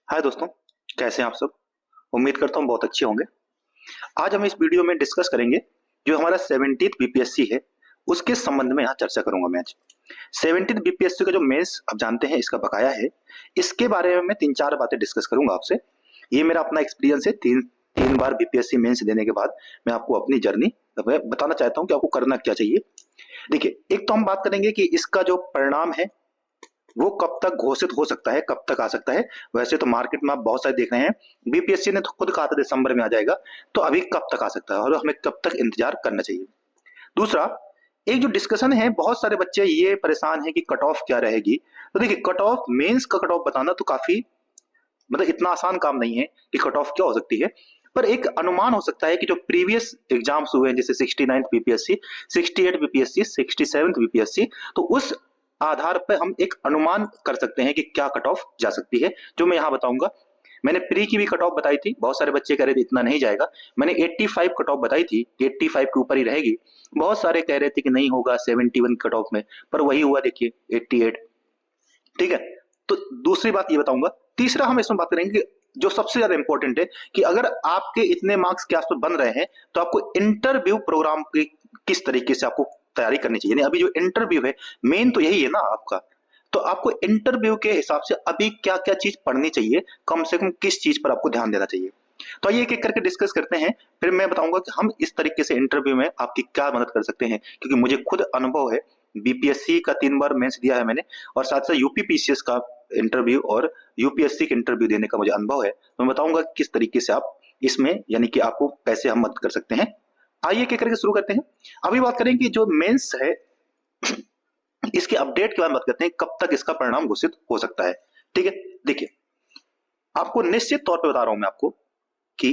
हाय दोस्तों, कैसे हैं आप सब। उम्मीद करता हूँ बहुत अच्छे होंगे। आज हम इस वीडियो में डिस्कस करेंगे जो हमारा 17th बीपीएससी है उसके संबंध में यहाँ चर्चा करूंगा मैं आज। 17th बीपीएससी का जो मेंस आप जानते हैं इसका बकाया है, इसके बारे में मैं 3-4 बातें डिस्कस करूंगा आपसे। ये मेरा अपना एक्सपीरियंस है, तीन तीन बार बीपीएससी मेंस देने के बाद मैं आपको अपनी जर्नी बताना चाहता हूँ कि आपको करना क्या चाहिए। देखिए, एक तो हम बात करेंगे कि इसका जो परिणाम है वो कब तक घोषित हो सकता है, कब तक आ सकता है। वैसे तो मार्केट में आप बहुत सारे देख रहे हैं, बीपीएससी ने तो खुद कहा था दिसंबर में आ जाएगा, तो अभी कब तक आ सकता है और हमें कब तक इंतजार करना चाहिए। दूसरा, एक जो डिस्कशन है, बहुत सारे बच्चे ये परेशान है कि कट ऑफ क्या रहेगी। तो देखिए, कट ऑफ मेंस का कट ऑफ बताना तो काफी मतलब इतना आसान काम नहीं है कि कट ऑफ क्या हो सकती है, पर एक अनुमान हो सकता है कि जो प्रीवियस एग्जाम्स हुए हैं जैसे 69th BPSC, 68 BPSC, 67th BPSC, तो उस आधार पर हम एक अनुमान कर सकते हैं कि क्या कट ऑफ जा सकती है, जो मैं यहाँ बताऊंगा। मैंने प्री की भी कट ऑफ बताई थी, बहुत सारे बच्चे कह रहे थे इतना नहीं जाएगा। मैंने 85 कट ऑफ बताई थी, 85 के ऊपर ही रहेगी। बहुत सारे कह रहे थे कि नहीं होगा 71 कट ऑफ में, पर वही हुआ, देखिए 88। ठीक है, तो दूसरी बात ये बताऊंगा। तीसरा हम इसमें बात करेंगे जो सबसे ज्यादा इंपॉर्टेंट है कि अगर आपके इतने मार्क्स के आसपास बन रहे हैं तो आपको इंटरव्यू प्रोग्राम की किस तरीके से आपको तैयारी करनी चाहिए। अभी जो इंटरव्यू है, मेन तो यही है ना आपका, तो आपको इंटरव्यू के हिसाब से अभी क्या क्या चीज पढ़नी चाहिए, कम से कम किस चीज पर आपको ध्यान देना चाहिए। तो आइए एक एक करके डिस्कस करते हैं, फिर मैं बताऊंगा कि हम इस तरीके से इंटरव्यू में आपकी क्या मदद कर सकते हैं, क्योंकि मुझे खुद अनुभव है, बीपीएससी का 3 बार मेंस दिया है मैंने, और साथ साथ यूपीपीसीएस का इंटरव्यू और यूपीएससी के इंटरव्यू देने का मुझे अनुभव है। तो मैं बताऊंगा किस तरीके से आप इसमें यानी कि आपको कैसे हम मदद कर सकते हैं। आइए एक एक करके शुरू करते हैं। अभी बात करें कि जो मेंस है इसके अपडेट के बारे में बात करते हैं, कब तक इसका परिणाम घोषित हो सकता है। ठीक है, देखिए आपको निश्चित तौर पे बता रहा हूं मैं आपको कि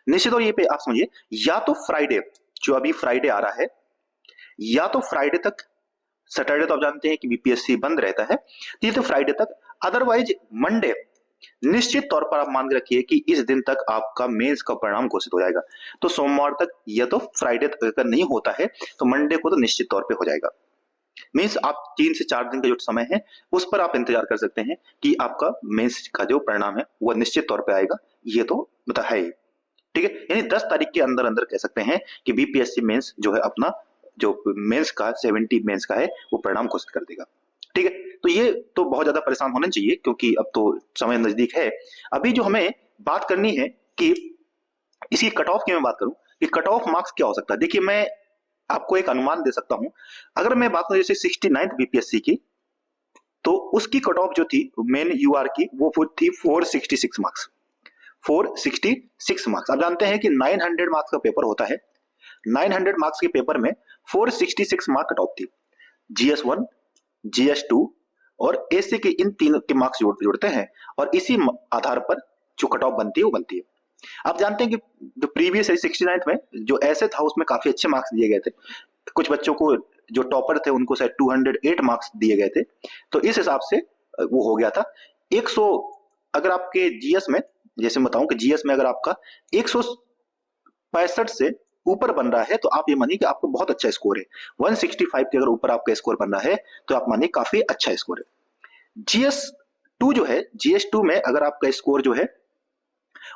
निश्चित तौर ये पे आप समझिए, या तो फ्राइडे, जो अभी फ्राइडे आ रहा है, या तो फ्राइडे तक, सैटरडे तो आप जानते हैं कि बीपीएससी बंद रहता है, तो ये तो फ्राइडे तक, अदरवाइज मंडे निश्चित तौर पर आप मान के रखिए कि इस दिन तक आपका मेंस का परिणाम घोषित हो जाएगा। तो सोमवार तक या तो फ्राइडे तक अगर नहीं होता है तो मंडे को तो निश्चित तौर पे हो जाएगा। मीन्स आप 3 से 4 दिन का जो समय है उस पर आप इंतजार कर सकते हैं कि आपका मेंस का जो परिणाम है वह निश्चित तौर पे आएगा, ये तो मतलब है ही। ठीक है, यानी 10 तारीख के अंदर अंदर कह सकते हैं कि बीपीएससी मेंस जो है अपना जो मेंस का 70 मेंस का है वो परिणाम घोषित कर देगा। ठीक है, तो ये तो बहुत ज्यादा परेशान होना चाहिए क्योंकि अब तो समय नजदीक है। अभी जो हमें बात करनी है कि इसकी कट ऑफ की मैं बात करूं कि कट ऑफ मार्क्स क्या हो सकता है। देखिए, मैं आपको एक अनुमान दे सकता हूं। अगर मैं बात करूं जैसे 69th बीपीएससी की, तो उसकी कट ऑफ जो थी मेन यूआर की वो थी 466 मार्क्स। 466 मार्क्स, आप जानते हैं कि 900 मार्क्स का पेपर होता है। 900 मार्क्स के पेपर में 466 मार्क कट ऑफ थी। जीएस 1, जीएस 2 और एसी के इन तीनों के मार्क्स जोड़ते हैं और इसी आधार पर जो कट ऑफ बनती है वो बनती है। आप जानते हैं कि जो प्रीवियस है 69th में जो ऐसे था उसमें काफी अच्छे मार्क्स दिए गए थे। कुछ बच्चों को जो टॉपर थे उनको शायद 208 मार्क्स दिए गए थे। तो इस हिसाब से वो हो गया था 100। अगर आपके जीएस में, जैसे बताऊं कि जीएस में अगर आपका 165 से ऊपर बन रहा है तो आप ये मानिए कि आपको बहुत अच्छा स्कोर है। 165 के अगर ऊपर आपका स्कोर बन रहा है तो आप मानिए काफी अच्छा स्कोर है। जीएस 2 जो है, जीएस 2 में अगर आपका स्कोर जो है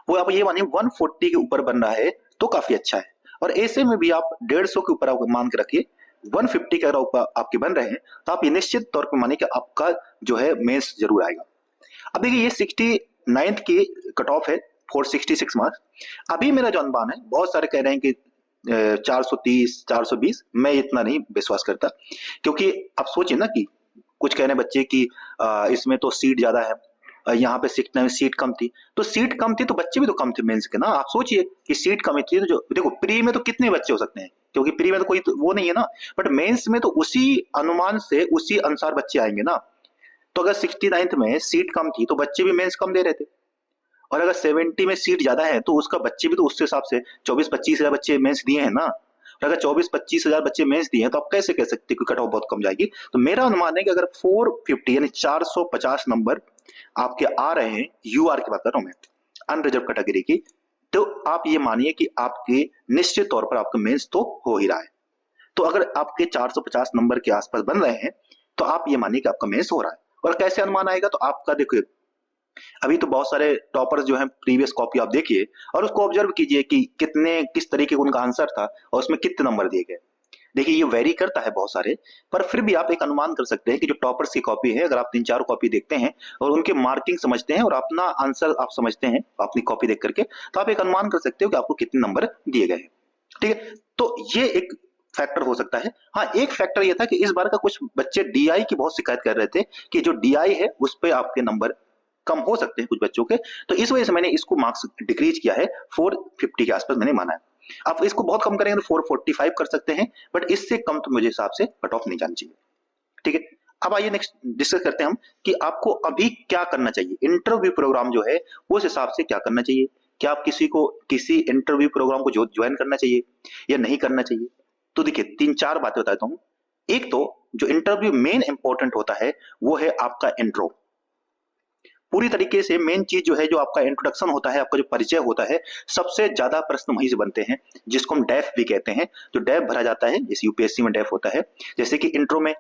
वो आप ये मानिए 140 के ऊपर बन रहा है तो काफी अच्छा है। और ऐसे में भी आप 150 के ऊपर आप मान के रखिए, 150 के अगर ऊपर आपके बन रहे हैं तो आप ये निश्चित तौर पर मानिए कि आपका जो है मेंस जरूर आएगा। अब देखिए, ये 69th की कट ऑफ है 466 मार्क्स। अभी मेरा जो अनुमान है, बहुत सारे कह रहे हैं कि 430 420, मैं इतना नहीं विश्वास करता, क्योंकि आप सोचिए ना कि कुछ कह रहे हैं बच्चे कि इसमें तो सीट ज्यादा है, यहाँ पे सीट कम थी, तो सीट कम थी तो बच्चे भी तो कम थे मेंस के ना। आप सोचिए कि सीट कम थी तो जो देखो प्री में तो कितने बच्चे हो सकते हैं, क्योंकि प्री में तो कोई तो वो नहीं है ना, बट मेंस में तो उसी अनुमान से उसी अनुसार बच्चे आएंगे ना। तो अगर 69th में सीट कम थी तो बच्चे भी मेंस कम दे रहे थे, और अगर 70 में सीट ज्यादा है तो उसका बच्चे भी तो उस हिसाब से 24-25 हजार बच्चे मेंस दिए हैं ना। और अगर 24-25 हजार बच्चे मेंस दिए हैं तो आप कैसे कह सकते कि कट ऑफ बहुत कम जाएगी। तो मेरा अनुमान है कि अगर 450 यानी 450 नंबर आपके आ रहे हैं, यूआर की बात कर रहा हूं मैं, अनरिजर्व कैटेगरी की, तो आप ये मानिए कि आपके निश्चित तौर पर आपका मेंस तो हो ही रहा है। तो अगर आपके 450 नंबर के आसपास बन रहे हैं तो आप ये मानिए कि आपका मेंस हो रहा है। और कैसे अनुमान आएगा, तो आपका देखिए अभी तो बहुत सारे टॉपर्स जो हैं प्रीवियस कॉपी आप देखिए और उसको ऑब्जर्व कीजिए कि कितने किस तरीके का उनका आंसर था और उसमें कितने नंबर दिए गए। देखिए ये वेरी करता है बहुत सारे, पर फिर भी आप एक अनुमान कर सकते हैं कि जो टॉपर्स की कॉपी है, अगर आप 3-4 कॉपी देखते हैं और उनके मार्किंग समझते हैं और अपना आंसर आप समझते हैं अपनी कॉपी देख करके, तो आप एक अनुमान कर सकते हो कि आपको कितने नंबर दिए गए हैं। ठीक है, तो ये एक फैक्टर हो सकता है। हाँ, एक फैक्टर ये था कि इस बार का कुछ बच्चे डीआई की बहुत शिकायत कर रहे थे कि जो डीआई है उस पे आपके नंबर कम हो सकते हैं कुछ बच्चों के, तो इस वजह से मैंने इसको मार्क्स डिक्रीज किया है, 450 के आसपास मैंने माना है। आप इसको बहुत कम करेंगे तो 445 कर सकते हैं, बट इससे कम तो मुझे हिसाब से कट ऑफ नहीं जानी चाहिए। ठीक है, अब आइए नेक्स्ट डिस्कस करते हैं हम कि आपको अभी क्या करना चाहिए, इंटरव्यू प्रोग्राम जो है उस हिसाब से क्या करना चाहिए। क्या आप किसी को किसी इंटरव्यू प्रोग्राम को ज्वाइन करना चाहिए या नहीं करना चाहिए। तो देखिए 3-4 बातें बताता हूं। एक तो जो इंटरव्यू मेन इंपॉर्टेंट होता है वो है आपका इंट्रो। पूरी तरीके से मेन चीज जो है, जो आपका इंट्रोडक्शन होता है, आपका जो परिचय होता है, सबसे ज्यादा प्रश्न वहीं से बनते हैं, जिसको हम डेफ भी कहते हैं। जो डेफ भरा जाता है, जैसे यूपीएससी में डेफ होता है, जैसे कि इंट्रो में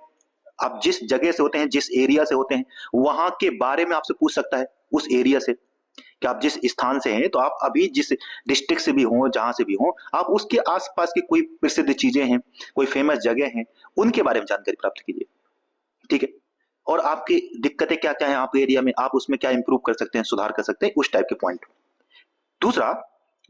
आप जिस जगह से होते हैं, जिस एरिया से होते हैं, वहां के बारे में आपसे पूछ सकता है, उस एरिया से कि आप जिस स्थान से हैं, तो आप अभी जिस डिस्ट्रिक्ट से भी हो, जहां से भी हो, आप उसके आसपास की कोई प्रसिद्ध चीजें हैं, कोई फेमस जगह हैं, उनके बारे में जानकारी प्राप्त कीजिए। ठीक है, और आपकी दिक्कतें क्या क्या है आपके एरिया में, आप उसमें क्या इंप्रूव कर सकते हैं, सुधार कर सकते हैं, उस टाइप के पॉइंट। दूसरा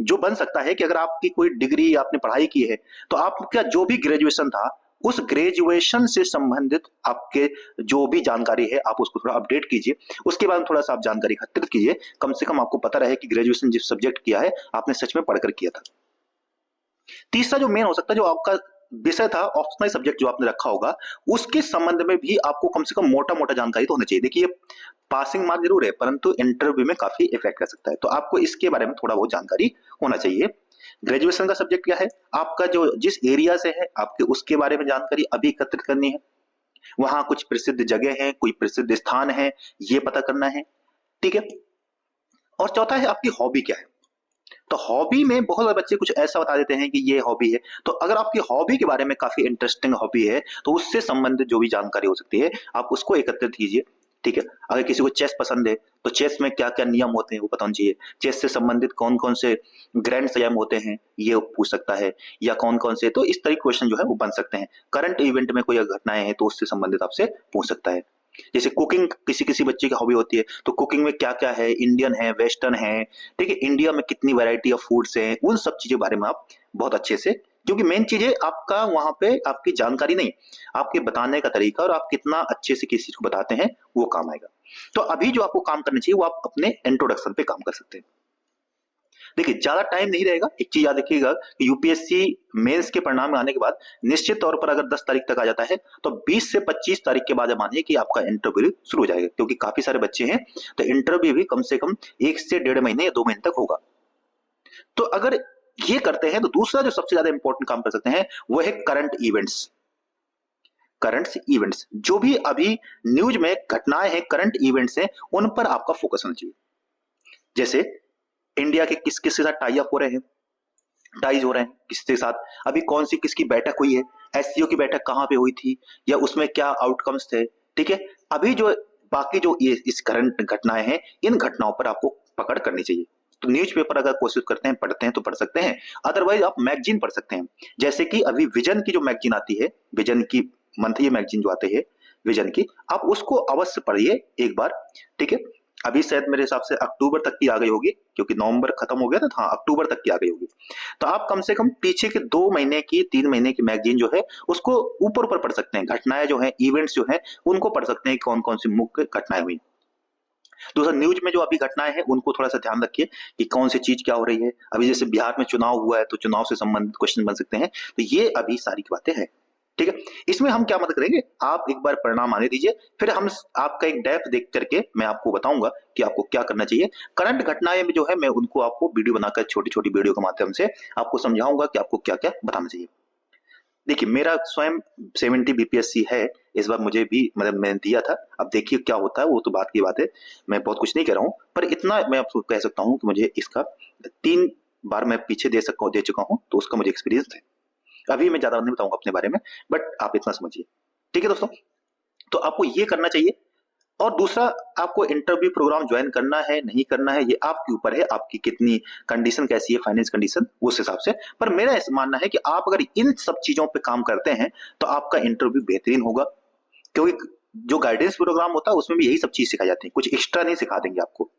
जो बन सकता है कि अगर आपकी कोई डिग्री आपने पढ़ाई की है, तो आपका जो भी ग्रेजुएशन था, उस ग्रेजुएशन से संबंधित आपके जो भी जानकारी है आप उसको थोड़ा अपडेट कीजिए। उसके बाद थोड़ा सा आप जानकारी एकत्रित कीजिए, कम से कम आपको पता रहे कि ग्रेजुएशन जिस सब्जेक्ट किया है आपने सच में पढ़कर किया था। तीसरा जो मेन हो सकता है, जो आपका विषय था, ऑप्शनल सब्जेक्ट जो आपने रखा होगा, उसके संबंध में भी आपको कम से कम मोटा मोटा जानकारी तो होनी चाहिए। देखिए पासिंग मार्क जरूर है, परंतु इंटरव्यू में काफी इफेक्ट कर सकता है, तो आपको इसके बारे में थोड़ा बहुत जानकारी होना चाहिए। ग्रेजुएशन का सब्जेक्ट क्या है, आपका जो जिस एरिया से है, आपके उसके बारे में जानकारी अभी एकत्रित करनी है। वहां कुछ प्रसिद्ध जगह है, कोई प्रसिद्ध स्थान है, ये पता करना है। ठीक है, और चौथा है आपकी हॉबी क्या है। तो हॉबी में बहुत सारे बच्चे कुछ ऐसा बता देते हैं कि ये हॉबी है, तो अगर आपकी हॉबी के बारे में काफी इंटरेस्टिंग हॉबी है, तो उससे संबंधित जो भी जानकारी हो सकती है आप उसको एकत्रित कीजिए। ठीक है, अगर किसी को चेस पसंद है, तो चेस में क्या क्या नियम होते हैं वो पता होना चाहिए। चेस से संबंधित कौन कौन से ग्रैंड स्लैम होते हैं ये पूछ सकता है, या कौन कौन से, तो इस तरह क्वेश्चन जो है वो बन सकते हैं। करंट इवेंट में कोई घटनाएं हैं तो उससे संबंधित आपसे पूछ सकता है। जैसे कुकिंग किसी किसी बच्चे की हॉबी होती है, तो कुकिंग में क्या क्या है, इंडियन है, वेस्टर्न है, ठीक है, इंडिया में कितनी वैरायटी ऑफ फूड्स हैं, उन सब चीजों के बारे में आप बहुत अच्छे से, क्योंकि मेन चीज है आपका वहां पे आपकी जानकारी नहीं, आपके बताने का तरीका और आप कितना अच्छे से किसी चीज को बताते हैं वो काम आएगा। तो अभी जो आपको काम करना चाहिए वो आप अपने इंट्रोडक्शन पे काम कर सकते हैं। देखिए ज्यादा टाइम नहीं रहेगा, एक चीज याद रखिएगा कि यूपीएससी मेंस के परिणाम आने के बाद निश्चित तौर पर अगर 10 तारीख तक आ जाता है, तो 20 से 25 तारीख के बाद मानिए कि आपका इंटरव्यू शुरू हो जाएगा, क्योंकि काफी सारे बच्चे हैं, तो इंटरव्यू भी कम से कम 1 से 1.5 महीने या 2 महीने तक होगा। तो अगर ये करते हैं, तो दूसरा जो सबसे ज्यादा इंपॉर्टेंट काम कर सकते हैं वो है करंट इवेंट्स। करंट इवेंट्स जो भी अभी न्यूज में घटनाएं हैं, करंट इवेंट्स हैं, उन पर आपका फोकस होना चाहिए। जैसे इंडिया के किस किस के साथ टाई अप हो रहे हैं, टाइज हो रहे हैं किसके साथ, अभी कौन सी किसकी बैठक हुई है, एससीओ की बैठक कहां पे हुई थी, या उसमें क्या आउटकम्स थे। ठीक है, अभी जो बाकी जो ये इस करंट घटनाएं हैं, इन घटनाओं पर आपको पकड़ करनी चाहिए। तो न्यूज़पेपर अगर कोशिश करते हैं, पढ़ते हैं तो पढ़ सकते हैं, अदरवाइज आप मैगजीन पढ़ सकते हैं। जैसे कि अभी विजन की जो मैगजीन आती है, विजन की मंथली मैगजीन जो आती है विजन की, आप उसको अवश्य पढ़िए एक बार। ठीक है, अभी शायद मेरे हिसाब से अक्टूबर तक की आ गई होगी, क्योंकि नवंबर खत्म हो गया था, हाँ अक्टूबर तक की आ गई होगी। तो आप कम से कम पीछे के 2 महीने की 3 महीने की मैगजीन जो है उसको ऊपर ऊपर पढ़ सकते हैं, घटनाएं जो है, इवेंट्स जो है, उनको पढ़ सकते हैं, कौन कौन सी मुख्य घटनाएं हुई। दूसरा न्यूज में जो अभी घटनाएं हैं उनको थोड़ा सा ध्यान रखिए कि कौन सी चीज क्या हो रही है। अभी जैसे बिहार में चुनाव हुआ है, तो चुनाव से संबंधित क्वेश्चन बन सकते हैं, तो ये अभी सारी बातें हैं। ठीक है, इसमें हम क्या मदद करेंगे, आप एक बार परिणाम आने दीजिए, फिर हम आपका एक डेप्थ देख करके मैं आपको बताऊंगा कि आपको क्या करना चाहिए। करंट घटनाएं में जो है मैं उनको आपको वीडियो बनाकर, छोटी छोटी वीडियो के माध्यम से आपको समझाऊंगा कि आपको क्या क्या बताना चाहिए। देखिए मेरा स्वयं 70 बीपीएससी है, इस बार मुझे भी मतलब मैंने दिया था, अब देखिए क्या होता है, वो तो बात की बात है, मैं बहुत कुछ नहीं कह रहा हूँ, पर इतना मैं आपको कह सकता हूँ कि मुझे इसका 3 बार मैं पीछे दे चुका हूँ, तो उसका मुझे एक्सपीरियंस है। अभी मैं ज्यादा नहीं बताऊंगा अपने बारे में, बट आप इतना समझिए। ठीक है दोस्तों, तो आपको ये करना चाहिए। और दूसरा, आपको इंटरव्यू प्रोग्राम ज्वाइन करना है नहीं करना है ये आपके ऊपर है, आपकी कितनी कंडीशन कैसी है, फाइनेंस कंडीशन, उस हिसाब से। पर मेरा ऐसा मानना है कि आप अगर इन सब चीजों पे काम करते हैं तो आपका इंटरव्यू बेहतरीन होगा, क्योंकि जो गाइडेंस प्रोग्राम होता है उसमें भी यही सब चीज सिखाई जाती है, कुछ एक्स्ट्रा नहीं सिखा देंगे आपको।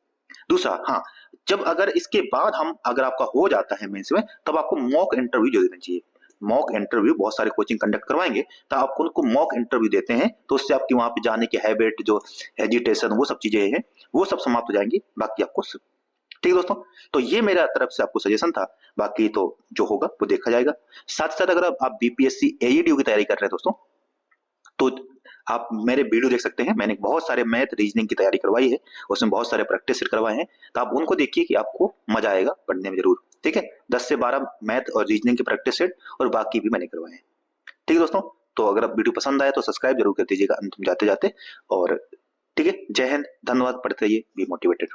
दूसरा, हाँ, जब अगर इसके बाद अगर आपका हो जाता है मेंस में, तब आपको मॉक इंटरव्यू जो देना चाहिए। मॉक इंटरव्यू बहुत सारे कोचिंग कंडक्ट करवाएंगे, तो आपको उनको मॉक इंटरव्यू देते हैं, तो उससे आपकी वहां पे जाने की हैबिट, जो हेजिटेशन, वो सब चीजें हैं, वो सब समाप्त हो जाएंगी। बाकी आपको ठीक है दोस्तों, तो ये मेरा तरफ से आपको सजेशन था। बाकी तो जो होगा वो देखा जाएगा। साथ ही साथ अगर आप बीपीएससी एईडी की तैयारी कर रहे हैं दोस्तों, तो आप मेरे वीडियो देख सकते हैं। मैंने बहुत सारे मैथ रीजनिंग की तैयारी करवाई है, उसमें बहुत सारे प्रैक्टिस सेट करवाए हैं, तो आप उनको देखिए कि आपको मजा आएगा पढ़ने में जरूर। ठीक है, 10 से 12 मैथ और रीजनिंग के प्रैक्टिस सेट और बाकी भी मैंने करवाए हैं। ठीक है दोस्तों, तो अगर आप वीडियो पसंद आए तो सब्सक्राइब जरूर कर दीजिएगा अंत में जाते जाते। और ठीक है, जय हिंद, धन्यवाद, पढ़ते रहिए, बी मोटिवेटेड।